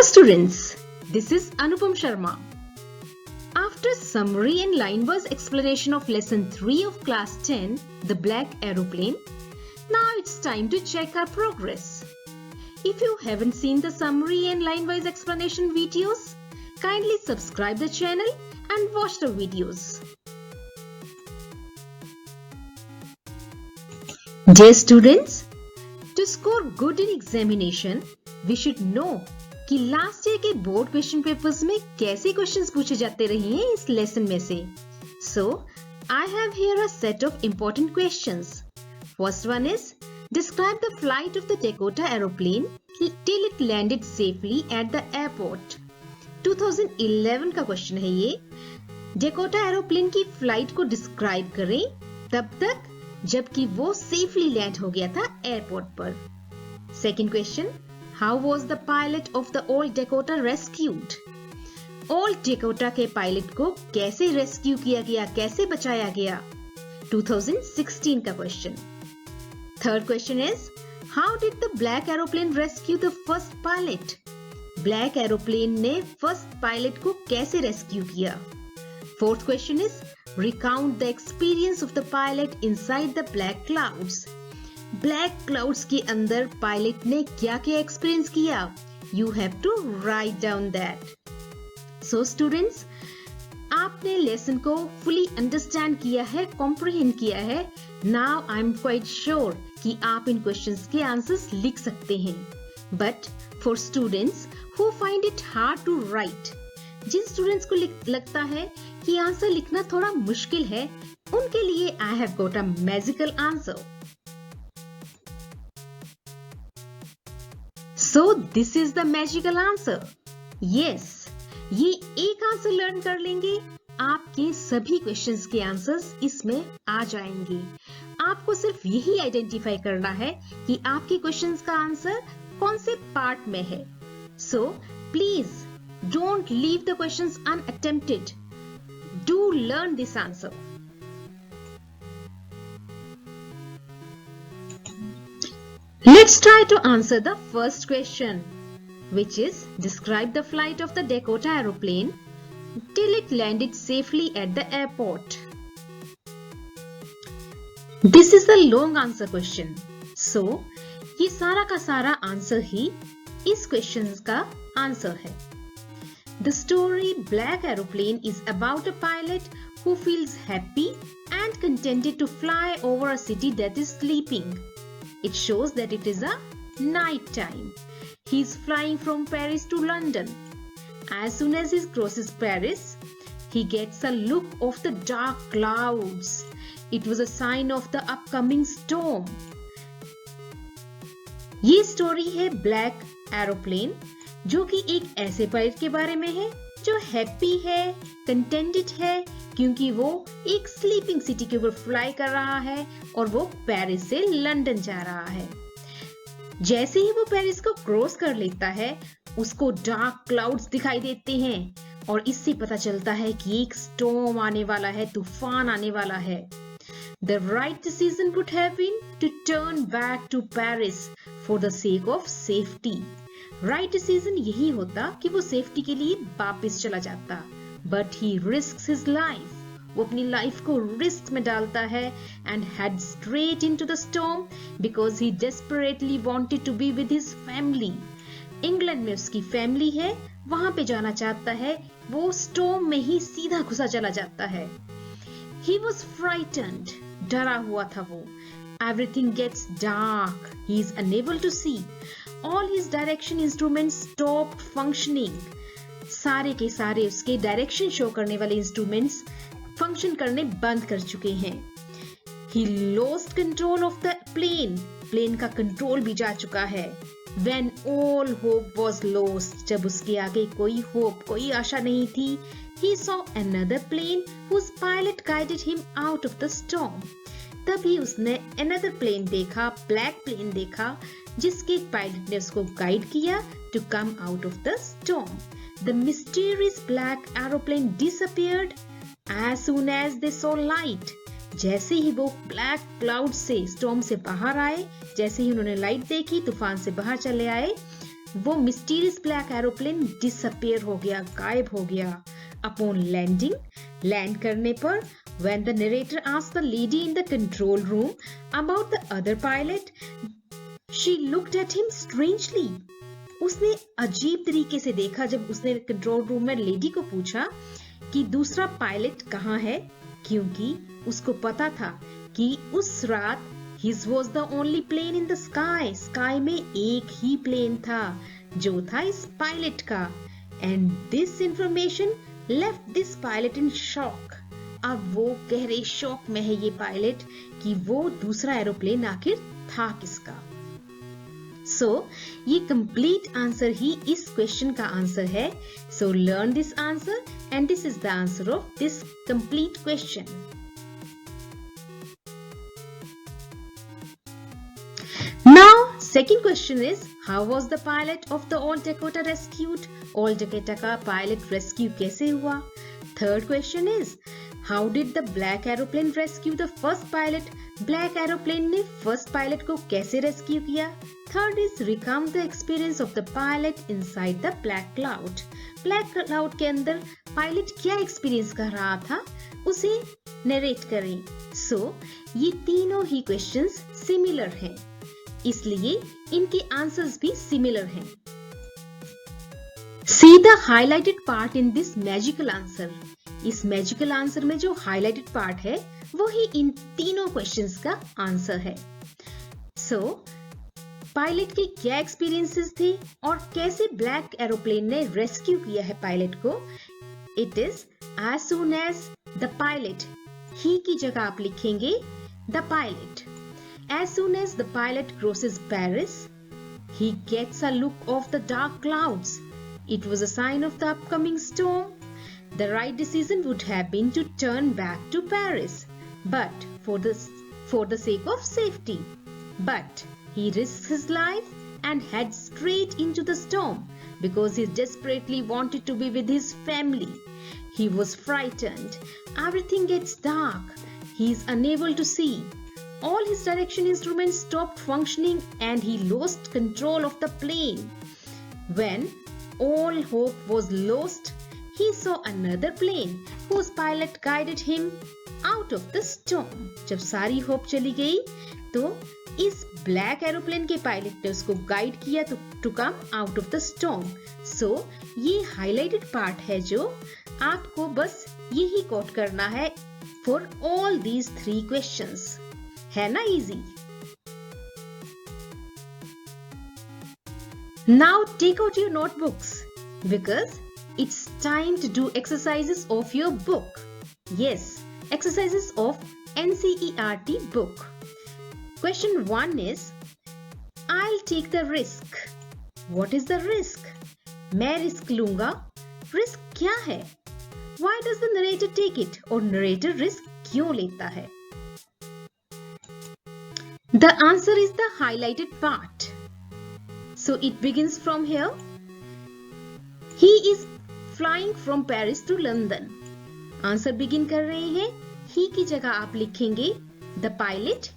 students, this is Anupam Sharma. After summary and line-wise explanation of lesson 3 of class 10, The Black Aeroplane, now it's time to check our progress. If you haven't seen the summary and line-wise explanation videos, kindly subscribe the channel and watch the videos. Dear students, to score good in examination, we should know कि last year के board question papers में कैसे questions पूछे जाते रहे हैं इस lesson में से. So I have here a set of important questions. First one is describe the flight of the Dakota aeroplane till it landed safely at the airport. 2011 का क्वेश्चन है ये. डेकोटा एरोप्लेन की फ्लाइट को describe करें तब तक जबकि वो सेफली लैंड हो गया था एयरपोर्ट पर. Second question, How was the pilot of the old Dakota rescued? Old Dakota के पायलट को कैसे रेस्क्यू किया गया, कैसे बचाया गया? 2016 का question. Third question is How did the black aeroplane rescue the first pilot? Black aeroplane ने फर्स्ट पायलट को कैसे रेस्क्यू किया? Fourth question is Recount the experience of the pilot inside the black clouds. Black clouds के अंदर pilot ने क्या क्या experience किया? You have to write down that. So students, आपने लेसन को फुली अंडरस्टैंड किया है, कॉम्प्रिहेंड किया है. Now I am quite sure कि आप इन क्वेश्चंस के आंसर्स लिख सकते हैं. But for students who find it hard to write, जिन स्टूडेंट्स को लगता है कि आंसर लिखना थोड़ा मुश्किल है, उनके लिए I have got a magical answer. So this is the magical answer. Yes, ये एक आंसर लर्न कर लेंगे, आपके सभी क्वेश्चंस के आंसर्स इसमें आ जाएंगे. आपको सिर्फ यही आइडेंटिफाई करना है कि आपके क्वेश्चंस का आंसर कौन से पार्ट में है. So please don't leave the questions unattempted. Do learn this answer. Let's try to answer the first question, which is describe the flight of the Dakota aeroplane till it landed safely at the airport. This is the long answer question. So, ये सारा का सारा answer ही इस question का answer है. The story Black Aeroplane is about a pilot who feels happy and contented to fly over a city that is sleeping. It shows that it is a night time. He is flying from Paris to London. As soon as he crosses Paris, he gets a look of the dark clouds. It was a sign of the upcoming storm. ये story है black aeroplane, जो कि एक ऐसे pilot के बारे में है जो हैप्पी है, कंटेंटेड है, क्योंकि वो एक स्लीपिंग सिटी के ऊपर फ्लाई कर रहा है और वो पेरिस से लंदन जा रहा है. जैसे ही वो पेरिस को क्रॉस कर लेता है, उसको डार्क क्लाउड्स दिखाई देते हैं और इससे पता चलता है कि एक स्टॉर्म आने वाला है, तूफान आने वाला है. The right decision would have been to turn back to Paris for the sake of safety. Right decision यही होता कि वो सेफ्टी के लिए वापस चला जाता. But he risks his life. वो अपनी लाइफ को रिस्क में डालता है and head straight into the storm because he desperately wanted to be with his family. England में उसकी फैमिली है, वहां पे जाना चाहता है. वो स्टॉर्म में ही सीधा घुसा चला जाता है. He was frightened. डरा हुआ था वो. Everything gets dark. He is unable to see. All his direction instruments stopped functioning. सारे के सारे उसके डायरेक्शन शो करने वाले इंस्ट्रूमेंट्स फंक्शन करने बंद कर चुके हैं. He lost control of the plane. Plane का कंट्रोल भी जा चुका है. When all hope was lost, जब उसके आगे कोई होप, कोई आशा नहीं थी, he saw another plane whose pilot guided him out of the storm. तभी उसने another plane देखा, ब्लैक प्लेन देखा, जिसके पायलट ने उसको गाइड किया to come out of the storm. The mysterious black aeroplane disappeared as soon as they saw light. जैसे ही वो ब्लैक क्लाउड से, स्टॉर्म से बाहर आए, जैसे ही उन्होंने लाइट देखी, तूफान से बाहर चले आए, वो मिस्टीरियस ब्लैक एरोप्लेन डिसअपियर हो गया, गायब हो गया। अपॉन लैंडिंग, लैंड करने पर when the narrator asked the lady in the control room about the other pilot, she looked at him strangely. उसने अजीब तरीके से देखा जब उसने कंट्रोल रूम में लेडी को पूछा कि दूसरा पायलट कहाँ है, क्योंकि उसको पता था कि उस रात his was the only plane in the sky. Sky में एक ही प्लेन था जो था इस पायलट का। And this information left this pilot in shock. अब वो गहरे शॉक में है ये पायलट कि वो दूसरा एरोप्लेन आखिर था किसका। सो ये कंप्लीट आंसर ही इस क्वेश्चन का आंसर है। So learn this answer and this is the answer of this complete question. Now second question is how was the pilot of the old Dakota rescued? Old Dakota का pilot rescue कैसे हुआ? Third question is How did the black aeroplane rescue the first pilot? Black aeroplane ने first pilot को कैसे rescue किया? Third is recount the experience of the pilot inside the black cloud. Black cloud के अंदर pilot क्या experience कर रहा था उसे narrate करें। So ये तीनों ही questions similar हैं, इसलिए इनके answers भी similar हैं। See the highlighted part in this magical answer. इस मैजिकल आंसर में जो हाईलाइटेड पार्ट है वो ही इन तीनों क्वेश्चंस का आंसर है। सो पायलट के क्या एक्सपीरियंसेस थे और कैसे ब्लैक एरोप्लेन ने रेस्क्यू किया है पायलट को? It is as soon as the pilot, he की जगह आप लिखेंगे the pilot. As soon as the pilot crosses Paris, he gets a look of the dark clouds. It was a sign of the upcoming storm. The right decision would have been to turn back to Paris, but for the sake of safety. But he risked his life and head straight into the storm because he desperately wanted to be with his family. He was frightened. Everything gets dark. He is unable to see. All his direction instruments stopped functioning and he lost control of the plane. When all hope was lost, he saw another plane whose pilot guided him out of the storm. जब सारी hope चली गई तो इस black aeroplane के pilot ने उसको guide किया to come out of the storm. So ये हाईलाइटेड पार्ट है जो आपको बस यही कोट करना है फॉर ऑल दीज 3 क्वेश्चंस। है ना easy? Now take out your notebooks because it's time to do exercises of your book. Yes, exercises of NCERT book. Question 1 is, I'll take the risk. What is the risk? मैं risk लूंगा। Risk क्या है? Why does the narrator take it? और narrator risk क्यों लेता है? The answer is the highlighted part. So it begins from here. He is flying from Paris to London. Answer begin कर रहे हैं, ही की जगह आप लिखेंगे the pilot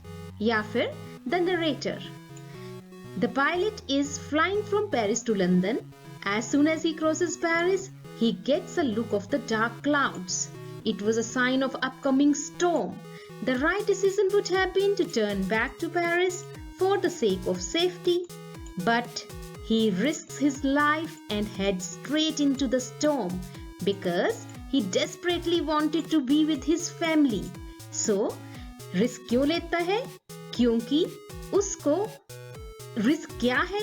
या फिर the narrator. The pilot is flying from Paris to London. As soon as he crosses Paris, he gets a look of the dark clouds. It was a sign of upcoming storm. The right decision would have been to turn back to Paris for the sake of safety, but he risks his life and heads straight into the storm because he desperately wanted to be with his family. So, risk क्यों लेता है? क्योंकि उसको risk क्या है?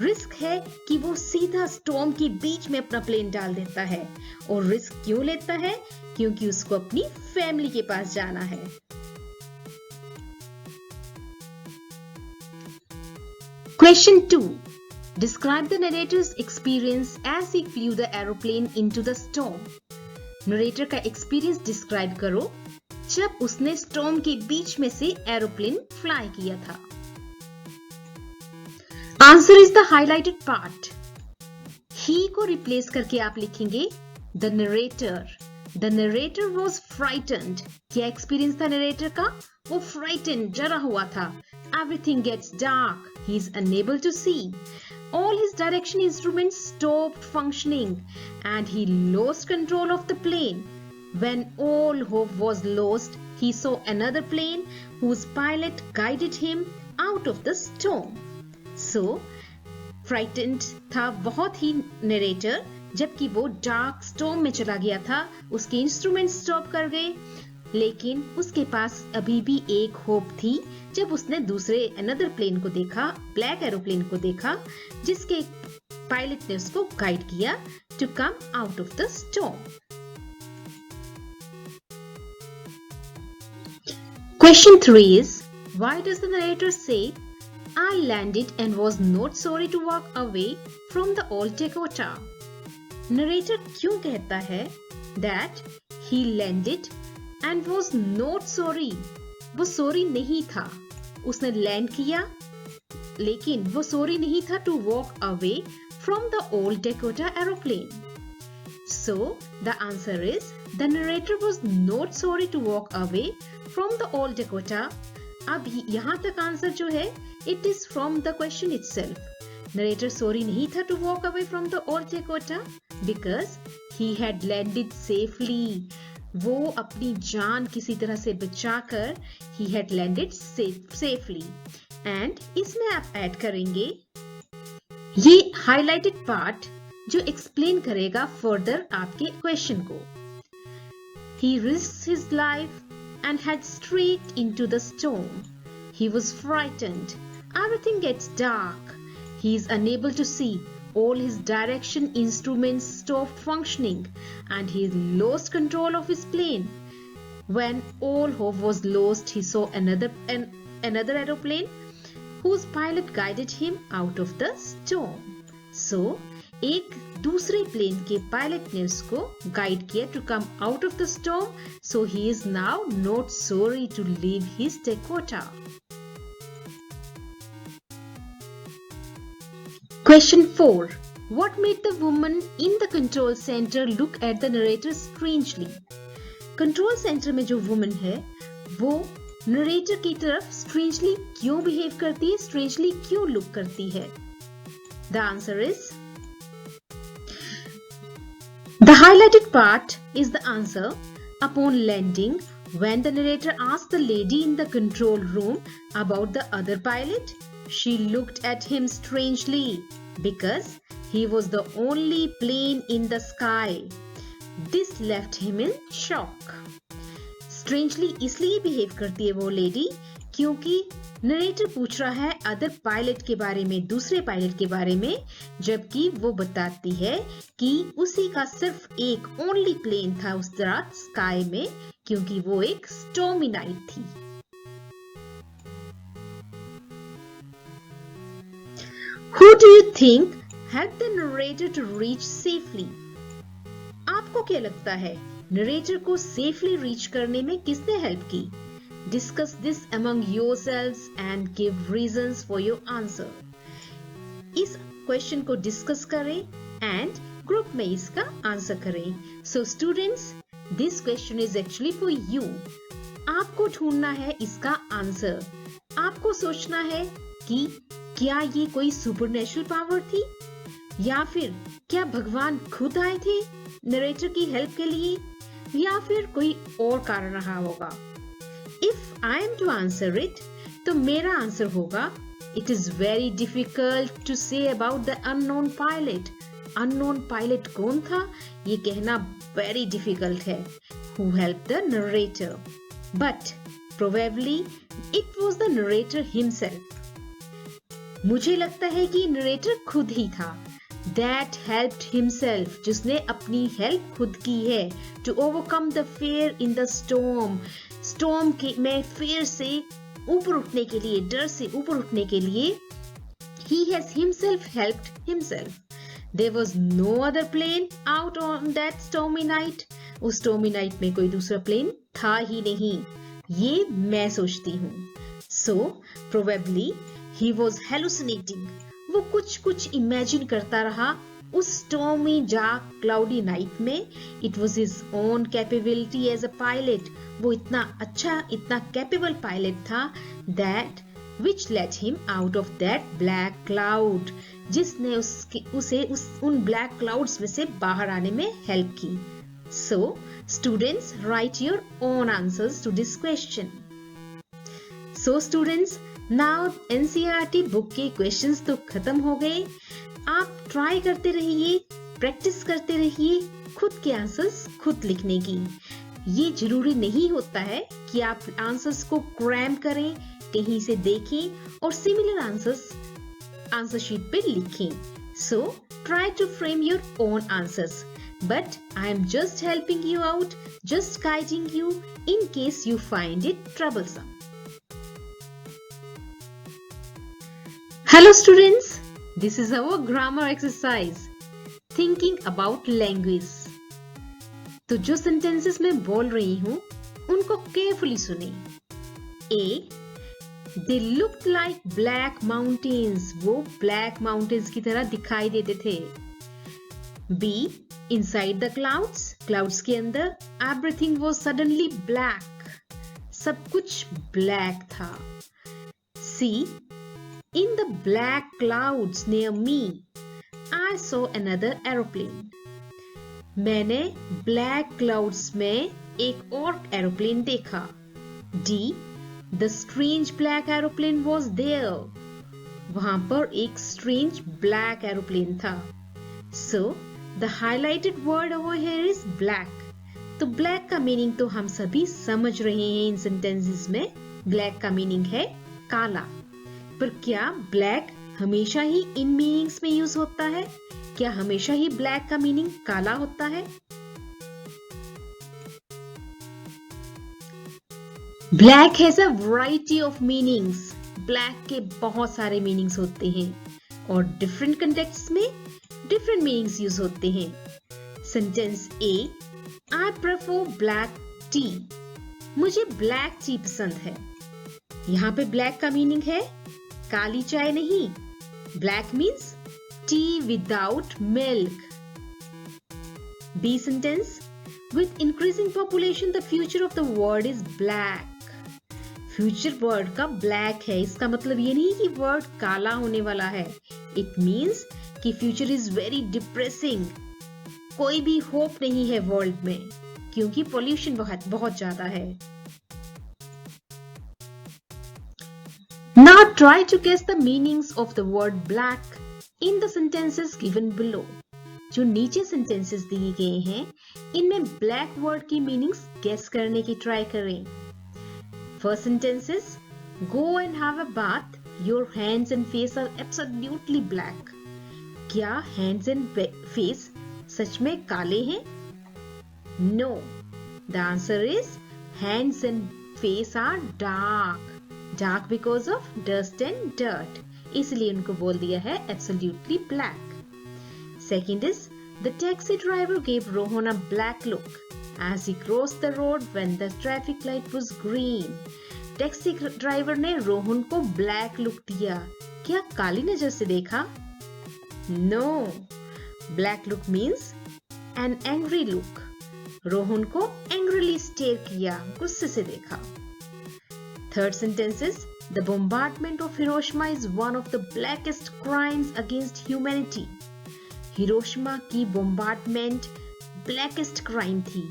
Risk है कि वो सीधा स्टॉर्म के बीच में अपना प्लेन डाल देता है। और रिस्क क्यों लेता है? क्योंकि उसको अपनी फैमिली के पास जाना है। Question 2. Describe the narrator's experience as he flew the aeroplane into the storm. Narrator का experience describe करो जब उसने storm के बीच में से एरोप्लेन फ्लाई किया था। Answer is the highlighted part. He को replace करके आप लिखेंगे the narrator. The narrator was frightened. क्या experience था narrator का? वो frightened, डरा हुआ था। Everything gets dark. He is unable to see. all his direction instruments stopped functioning and he lost control of the plane. When all hope was lost, he saw another plane whose pilot guided him out of the storm. So, frightened था बहुत ही narrator, जबकि वो dark storm में चला गया था, उसके instrument stop कर गए, लेकिन उसके पास अभी भी एक होप थी जब उसने दूसरे अनदर प्लेन को देखा, ब्लैक एरोप्लेन को देखा, जिसके पायलट ने उसको गाइड किया to come out of the storm. Question 3 is, why does the narrator say, I landed and was not sorry to walk away from the old Dakota? Narrator क्यों कहता है that he landed and was not sorry? वो sorry नहीं था, उसने land किया, लेकिन वो sorry नहीं था to walk away from the old Dakota aeroplane. So the answer is the narrator was not sorry to walk away from the old Dakota. अब यहाँ तक आंसर जो है, it is from the question itself. Narrator sorry नहीं था to walk away from the old Dakota because he had landed safely. वो अपनी जान किसी तरह से बचाकर he had landed safely. And इसमें आप ऐड करेंगे ये highlighted part जो एक्सप्लेन करेगा फर्दर आपके क्वेश्चन को. He risked his life and had strayed into the storm. He was frightened. Everything gets dark. He is unable to see. All his direction instruments stopped functioning and he lost control of his plane. When all hope was lost, he saw another aeroplane whose pilot guided him out of the storm. So, एक दूसरे plane के pilot ने उसको guide किया to come out of the storm, so he is now not sorry to leave his Dakota. Question 4. What made the woman in the control center look at the narrator strangely? Control centre में जो woman है वो narrator की तरफ strangely क्यों behave करती है, strangely क्यों लुक करती है? The answer is, the highlighted part is the answer. Upon landing, when the narrator asked the lady in the control room about the other pilot, she looked at him strangely because he was the only plane in the sky. This left him in shock. Strangely इसलिए behave करती है वो lady क्योंकि narrator पूछ रहा है other pilot के बारे में, दूसरे पायलट के बारे में, जबकि वो बताती है कि उसी का सिर्फ एक ओनली प्लेन था उस रात स्काई में, क्योंकि वो एक स्टॉर्मी नाइट थी. Who do you think helped the narrator to reach safely? आपको क्या लगता है नरेटर को सेफली रीच करने में किसने हेल्प की? Discuss this among yourselves and give reasons for your answer. इस क्वेश्चन को डिस्कस करें एंड ग्रुप में इसका आंसर करें. So students, this question is actually for you. आपको ढूंढना है इसका आंसर. आपको सोचना है कि क्या ये कोई सुपरनेचुरल पावर थी या फिर क्या भगवान खुद आए थे नरेटर की हेल्प के लिए या फिर कोई और कारण रहा होगा. If I am to answer it, तो मेरा आंसर होगा It is very difficult to say about the unknown pilot. Unknown pilot कौन था ये कहना very difficult है. Who helped the narrator? But probably it was the narrator himself. मुझे लगता है कि नरेटर खुद ही था. That helped himself, जिसने अपनी हेल्प खुद की है to overcome the fear in the storm. Storm के में fear से ऊपर उठने के लिए, डर से ऊपर उठने के लिए he has himself helped himself. There was no other plane out on that stormy night. उस stormy night में कोई दूसरा प्लेन था ही नहीं. ये मैं सोचती हूँ. So probably he was hallucinating. वो कुछ इमेजिन करता रहा उस stormy dark cloudy night में. It was his own capability as a pilot. वो इतना अच्छा, इतना capable pilot था that which let him out of that black cloud, जिसने उसे उन black clouds में से बाहर आने में help की. So, students, write your own answers to this question. So, students, now NCERT book के questions तो खत्म हो गए. आप try करते रहिए, practice करते रहिए, खुद के आंसर्स खुद लिखने की. ये जरूरी नहीं होता है कि आप आंसर्स को क्रैम करें, कहीं से देखें और सिमिलर आंसर्स आंसर शीट पे लिखें. So try to frame your own answers, but I am just helping you out, just guiding you in case you find it troublesome. Hello students, this is our grammar exercise, thinking about language. तो जो sentences मैं बोल रही हूं उनको carefully सुने. ए, they looked like black mountains. वो black mountains की तरह दिखाई देते थे. B, inside the clouds. Clouds के अंदर everything was suddenly black. सब कुछ black था. C, in the black clouds near me, I saw another aeroplane. मैंने ब्लैक क्लाउड्स में एक और एरोप्लेन देखा. D, the strange black aeroplane was there. वहां पर एक strange black aeroplane था. So, the highlighted word over here is black. तो black का मीनिंग तो हम सभी समझ रहे हैं इन सेंटेंसेस में. black का मीनिंग है काला. पर क्या black हमेशा ही इन मीनिंग्स में यूज होता है? क्या हमेशा ही ब्लैक का मीनिंग काला होता है? Black has a variety of meanings. Black के बहुत सारे मीनिंग्स होते हैं और डिफरेंट कंटेक्स्ट में डिफरेंट मीनिंग्स यूज होते हैं. Sentence A, I prefer black T. मुझे ब्लैक टी पसंद है. यहाँ पे ब्लैक का मीनिंग है काली चाय नहीं. Black means tea without milk. B sentence, with increasing population the future of the world is black. Future word का black है. इसका मतलब ये नहीं कि word काला होने वाला है. It means कि future is very depressing. कोई भी hope नहीं है world में क्योंकि pollution बहुत ज्यादा है. Now try to guess the meanings of the word black in the sentences given below. जो नीचे सेंटेंसेस दिए गए हैं इनमें ब्लैक वर्ड की मीनिंग्स गेस करने की ट्राई करें. First sentences, go and have a bath, your hands and face are absolutely black. क्या हैंड्स एंड फेस सच में काले हैं? No, the answer is hands and face are dark because of dust and dirt. इसलिए उनको बोल दिया है absolutely black. Second is, the taxi driver gave Rohan a black look as he crossed the road when the traffic light was green. Taxi driver ने रोहन को black look दिया. क्या काली नजर से देखा? No, black look means an angry look. Rohan को angrily stare किया, गुस्से से देखा. Third sentence is, the bombardment of Hiroshima is one of the blackest crimes against humanity. Hiroshima की bombardment blackest crime थी.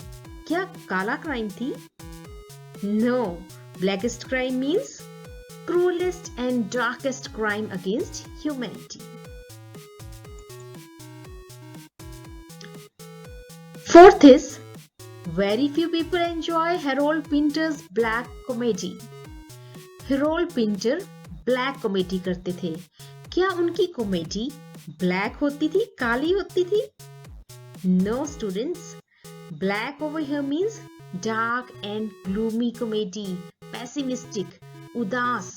क्या काला crime थी? No, blackest crime means cruelest and darkest crime against humanity. Fourth is, very few people enjoy Harold Pinter's black comedy. Harold Pinter black comedy करते थे. क्या उनकी comedy black होती थी, काली होती थी? No students, black over here means dark and gloomy comedy, pessimistic, उदास.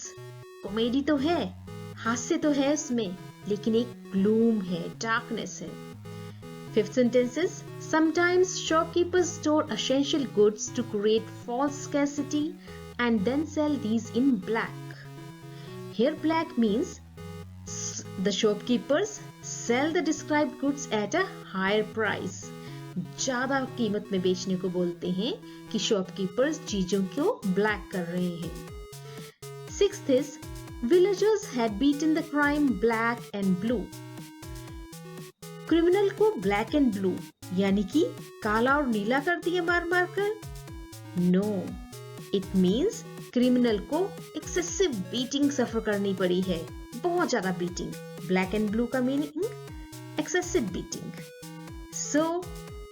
कॉमेडी तो है, हास्य तो है उसमें, लेकिन एक ग्लूम है, डार्कनेस है. Fifth sentences, sometimes shopkeepers store essential goods to create false scarcity and then sell these in black. Here black means the shopkeepers sell the described goods at a higher price. ज्यादा कीमत में बेचने को बोलते हैं कि shopkeepers चीजों को ब्लैक कर रहे हैं. Sixth is, Villagers had beaten the crime black and blue. Criminal को ब्लैक एंड ब्लू यानी कि काला और नीला कर दिया मार मार कर? नो, इट मीन्स क्रिमिनल को एक्सेसिव बीटिंग सफर करनी पड़ी है, बहुत ज्यादा बीटिंग. ब्लैक एंड ब्लू का meaning excessive beating. So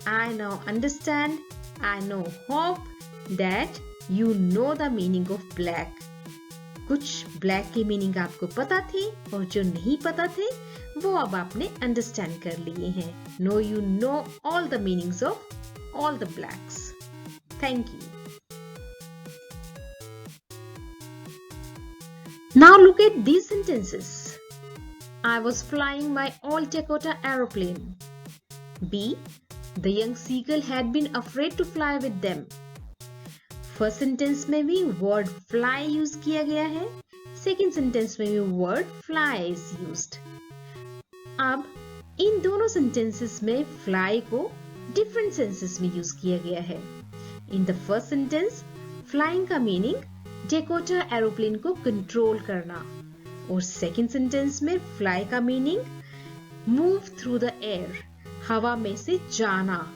I now understand, I know hope that you know the meaning of black. कुछ ब्लैक के मीनिंग आपको पता थे और जो नहीं पता थे वो अब आपने अंडरस्टैंड कर लिए हैं. No you know all the meanings of all the blacks. Thank you. Now look at these sentences. I was flying my all Dakota aeroplane. B. The young seagull had been afraid to fly with them. First sentence में भी word fly use किया गया है, second sentence में भी word fly is used. अब इन दोनों sentences में फ्लाई को डिफरेंट सेंसेस में यूज किया गया है. In the first sentence flying का मीनिंग डेकोटा एरोप्लेन को कंट्रोल करना, और सेकेंड सेंटेंस में फ्लाई का meaning move through the air, हवा में से जाना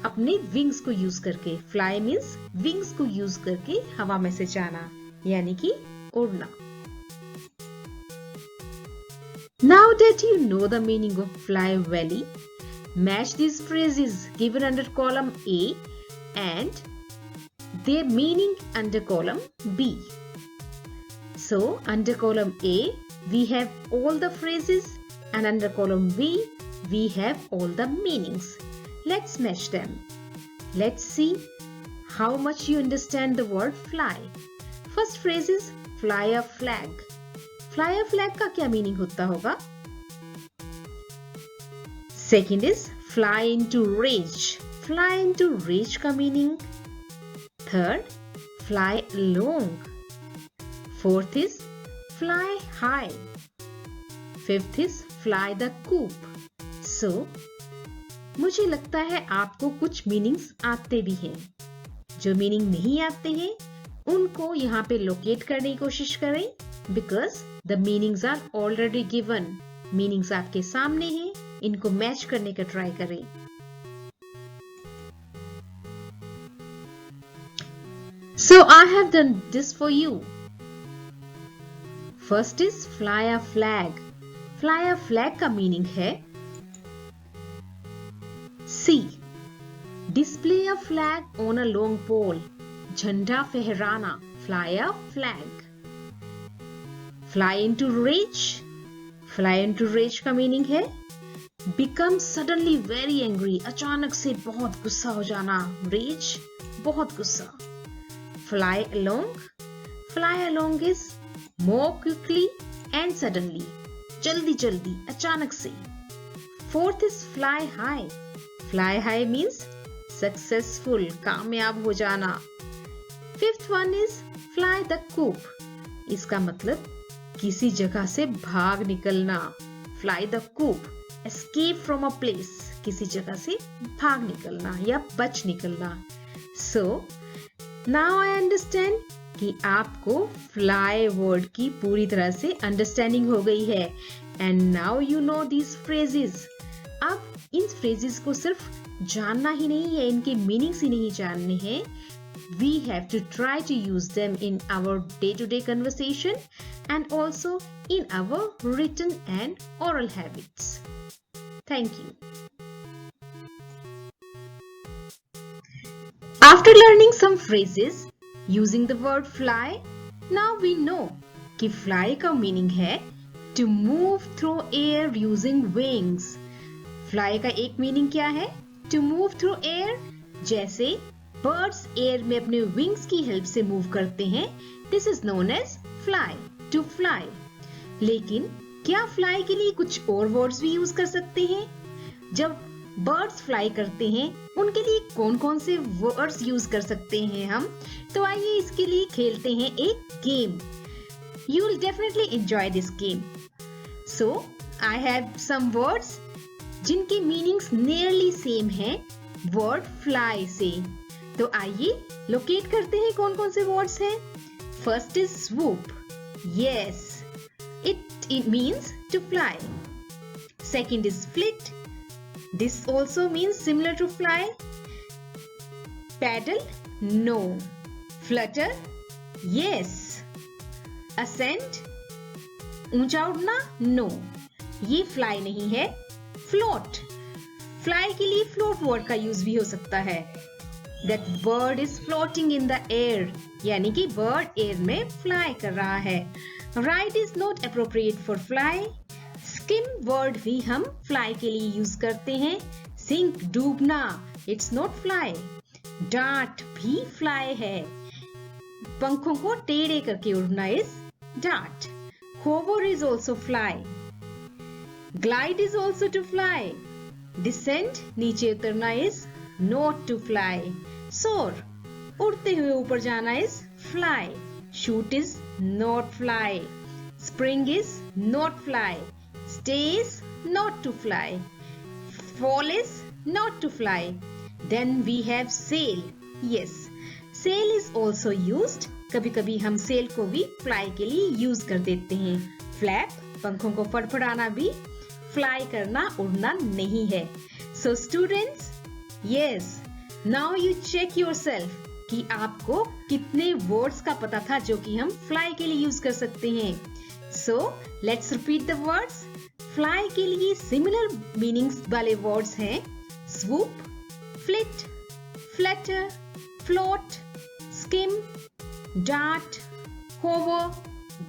अपने विंग्स को यूज करके. फ्लाई मीन्स विंग्स को यूज करके हवा में से जाना यानी कि उड़ना. Now that you know the meaning of fly valley, match these phrases given under column A and their meaning under column B. So under column A we have all the phrases and under column B we have all the meanings. Let's match them. Let's see how much you understand the word fly. First phrase is fly a flag. Fly a flag का क्या meaning होता होगा? Second is fly into rage. Fly into rage का meaning. Third, fly along. Fourth is fly high. Fifth is fly the coop. So मुझे लगता है आपको कुछ मीनिंग्स आते भी हैं. जो मीनिंग नहीं आते हैं उनको यहाँ पे लोकेट करने की कोशिश करें, because the meanings are already given. Meanings आपके सामने हैं, इनको मैच करने का ट्राई करें. So I have done this for you. First is fly a flag. Fly a flag का मीनिंग है C. Display a flag on a long pole. झंडा फहराना. Fly a flag. Fly into rage. Fly into rage का meaning है become suddenly very angry. अचानक से बहुत गुस्सा हो जाना. Rage बहुत गुस्सा. Fly along. Fly along is more quickly and suddenly. जल्दी जल्दी अचानक से. Fourth is fly high. Fly high means successful, कामयाब हो जाना. Fifth one is fly the coop. इसका मतलब किसी जगह से भाग निकलना. Fly the coop. Escape from a place. किसी जगह से भाग निकलना या बच निकलना. So now I understand कि आपको fly word की पूरी तरह से अंडरस्टैंडिंग हो गई है. And now you know these phrases. अब इन फ्रेजेस को सिर्फ जानना ही नहीं है, इनके मीनिंग्स ही नहीं जानने हैं. We have to try to use them in our day-to-day conversation and also in our written and oral habits. Thank you. After learning some phrases using the word fly, now we know कि fly का meaning है to move through air using wings. Fly का एक meaning क्या है? To move through air. जैसे birds air में अपने विंग्स की हेल्प से मूव करते हैं, this is known as fly, to fly. लेकिन क्या फ्लाई के लिए कुछ और वर्ड्स भी यूज कर सकते हैं? जब बर्ड्स फ्लाई करते हैं उनके लिए कौन कौन से वर्ड्स यूज कर सकते हैं हम? तो आइए इसके लिए खेलते हैं एक game. You will definitely enjoy this game. So I have some words जिनके मीनिंग्स नियरली सेम है वर्ड फ्लाई से. तो आइए लोकेट करते हैं कौन कौन से वर्ड्स हैं. First is swoop. Yes, it means to fly. Second is flit. This also means similar to fly. Paddle? No. Flutter? Yes. Ascend? ऊंचा उड़ना? No. ये fly नहीं है. Float. Fly के लिए float word का यूज भी हो सकता है. That bird is floating in the air. यानी कि bird air में fly कर रहा है. Ride is not appropriate for fly. Skim word भी हम fly के लिए यूज करते हैं. Sink Dumna. It's not fly. Dart भी fly है. पंखों को टेढ़े करके उड़ना is dart. Hover is also fly. Glide is also to fly. Descend नीचे उतरना is not to fly. Soar उड़ते हुए ऊपर जाना is fly. Shoot is not fly. Spring is not fly. Stay is not to fly. Fall is not to fly. Then we have sail. Yes, sail is also used. कभी-कभी हम sail को भी fly के लिए use कर देते हैं. Flap पंखों को फड़फड़ाना भी fly करना उड़ना नहीं है. So students, yes, now you check yourself कि आपको कितने words का पता था जो कि हम fly के लिए यूज कर सकते हैं. So let's repeat the words. Fly के लिए similar meanings वाले words हैं swoop, flit, flutter, float, skim, dart, hover,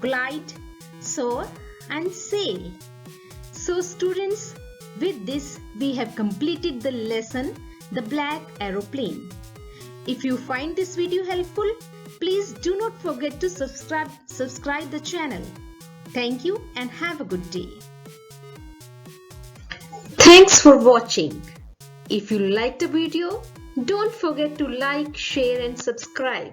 glide, soar and sail. So students, with this we have completed the lesson The Black Aeroplane. If you find this video helpful, please do not forget to subscribe the channel. Thank you and have a good day. Thanks for watching. If you liked the video, don't forget to like, share and subscribe.